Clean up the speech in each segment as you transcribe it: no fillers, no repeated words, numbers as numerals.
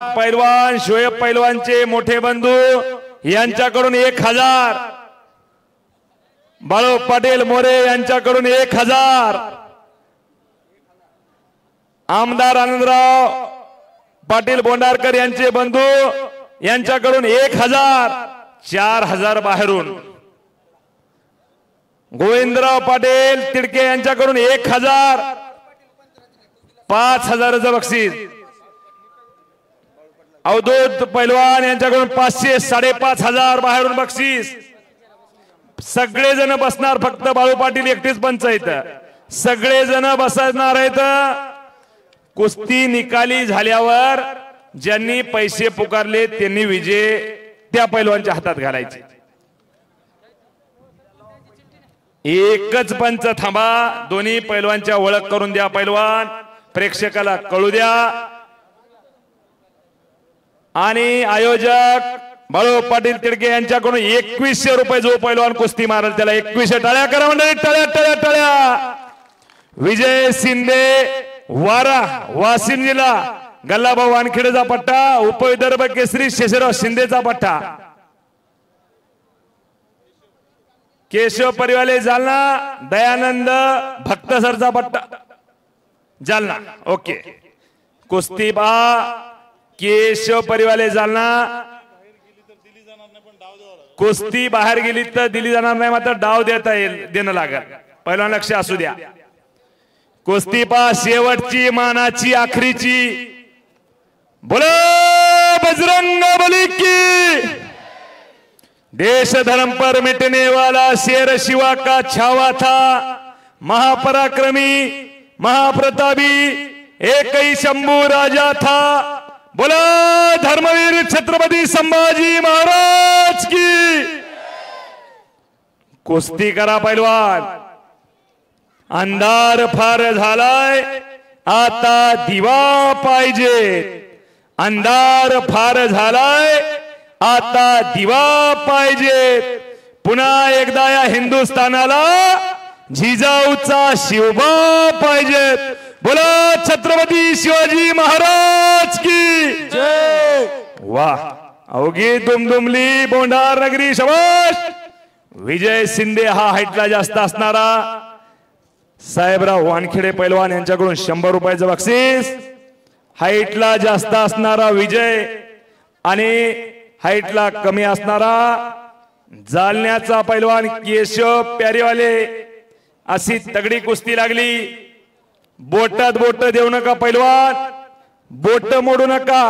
पैलवान शोएब पैलवानचे मोठे बंधू यांच्याकडून 1000, बाळू पाटील मोरे यांच्याकडून 1000, आमदार आनंदराव पाटील बोंडारकर यांचे बंधू यांच्याकडून 1000, 4000 बाहेरून गोविंदराव पाटील तिडके यांच्याकडून 1000, 5000चं बक्षीस, अवधूत पैलवान यांच्याकडून 500, 5500 बाहेरून बक्षीस। सगळे जण बसणार, फक्त बाळू पाटील एकटेच पंच आहेत, सगळे जण बसणार आहेत। कुस्ती निकाली झाल्यावर ज्यांनी पैसे पुकारले त्यांनी विजय त्या पैलवानच्या हातात घालायचे। एकच पंच थांबा, दोन्ही पैलवानच्या ओळख करून द्या, पैलवान प्रेक्षकाला कळू द्या। आणि आयोजक बाळू पाटील तिडके यांच्याकडून 2100 रुपये जो पैलवान कुस्ती मारेल त्याला 2100 टाळ्या करा मंडळी, टाळ्या टाळ्या टाळ्या। विजय शिंदे वारा वाशिम जिल्हा, गल्लाभाऊ वानखेडेचा पट्टा, उपविदर्भ केसरी शेषराव शिंदेचा पट्टा, केशव परिवाले जालना, दयानंद भक्तसरचा पट्टा जालना। ओके, कुस्ती बा केशव परिवाले जालना, कुस्ती बाहेर गेली तर दिली जाणार नाही, मात्र डाव देता येईल, देणं लागेल, पहिला लक्ष असू द्या। कुस्ती पा शेवटची मानाची आखरीची, बोलो बजरंग बली की। देश धर्म पर मिटने वाला शेर शिवा का छावा था, महापराक्रमी महाप्रतापी एक ही शंभू राजा था, बोला धर्मवीर छत्रपती संभाजी महाराज की। कुस्ती करा पैलवान, अंधार फार झालाय आता दिवा पाहिजे, अंधार फार झालाय आता दिवा पाहिजे। पुन्हा एकदा या हिंदुस्थानाला जिजाऊचा शिवबा पाहिजे, बोला छत्रपती शिवाजी महाराज की जय। वाह, अवघी दुमदुमली बोंडार नगरी, शबाश। विजय शिंदे हा हाईटला जास्त असणारा साहेबराव वानखेडे पैलवान यांच्याकडून 100 रुपयाचं बक्षीस। हाईटला जास्त असणारा विजय आणि हाईटला कमी असणारा जालन्याचा पैलवान केशव प्यारेवाले। अशी तगडी कुस्ती लागली, बोटात बोट देऊ नका पैलवान, बोट मोडू नका।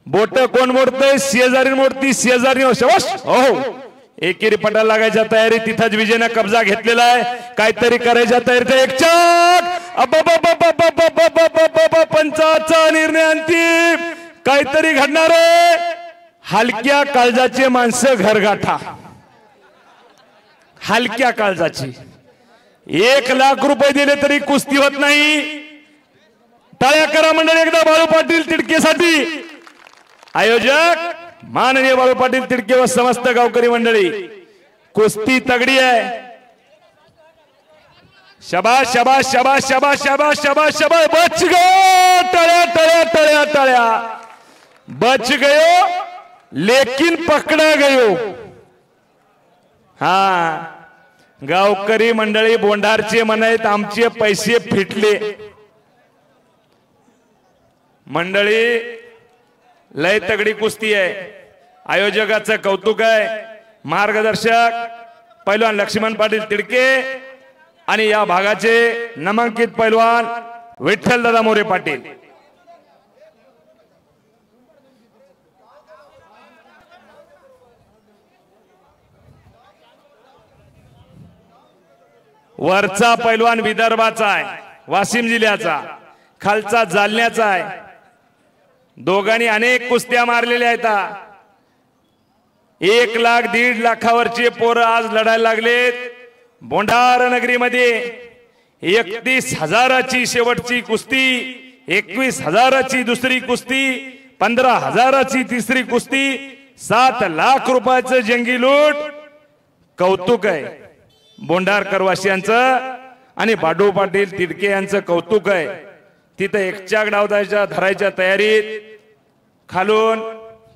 बोट कोण मोडतंय? शेजारी मोडती, शेजारी शबाश। हो, एकेरी पटाला लागायच्या तयारी, तिथंच विजयने कब्जा घेतलेला आहे, काहीतरी करायच्या तयारीत। एक चाक, पंचाचा निर्णय अंतिम, काहीतरी घडणार आहे। हलक्या काळजाचे माणसं घरगाठा, हलक्या काळजाची। 1,00,000 रुपये दिले तरी कुस्ती होत नाही। टाळ्या करा मंडळी एकदा बाळू पाटील तिडकेसाठी। आयोजक माननीय बाळू पाटील तिडके व समस्त गावकरी मंडळी, कुस्ती तगडी आहे। शाबाश शाबाश शाबाश शाबाश शाबाश शाबाश शाबाश, बच गयो, टाळ्या टाळ्या टाळ्या टाळ्या, बच गयो लेकिन पकडा गयो। हा, गावकरी मंडळी बोंडारचे म्हणायत आमचे पैसे फिटले। मंडळी लय तगडी कुस्ती आहे, आयोजकाचं कौतुक आहे। मार्गदर्शक पैलवान लक्ष्मण पाटील तिडके आणि या भागाचे नामांकित पैलवान विठ्ठल दादा मोरे पाटील। वरचा पैलवान विदर्भाचा आहे, वाशिम जिल्ह्याचा, खालचा जालन्याचा आहे। दोघांनी अनेक कुस्त्या मारलेल्या आहेत। 1 लाख 1.5 लाखावरचे पोरं आज लढायला लागलेत। बोंडार नगरीमध्ये 31,000ची शेवटची कुस्ती, 21,000ची दुसरी कुस्ती, 15,000ची तिसरी कुस्ती, 7 लाख रुपयाचं जंगी लूट। कौतुक आहे बोंडारकर वासियांचं आणि बाडू पाटील तिडके यांचं कौतुक आहे। तिथे एकचाक डाव धरायच्या तयारीत खालून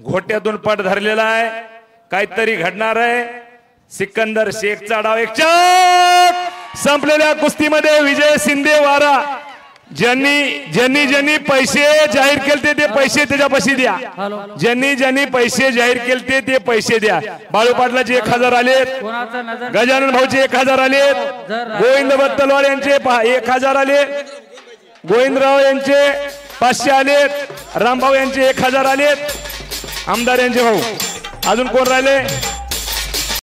घोट्यातून पट धरलेला आहे, काहीतरी घडणार आहे। सिकंदर शेखचा डाव एक चक। संपलेल्या कुस्तीमध्ये विजय शिंदे वारा। ज्यांनी पैसे जाहीर केलते ते पैसे त्याच्यापाशी द्या। ज्यांनी पैसे जाहीर केलते ते पैसे द्या। बाळू पाटलाचे 1000 आलेत, गजानन भाऊचे 1000 आलेत, गोविंद बत्तलवार यांचे 1000 आले, गोविंदराव यांचे 500 आलेत, रामभाऊ यांचे 1000 आलेत, आमदार यांचे भाऊ। अजून कोण राहिले?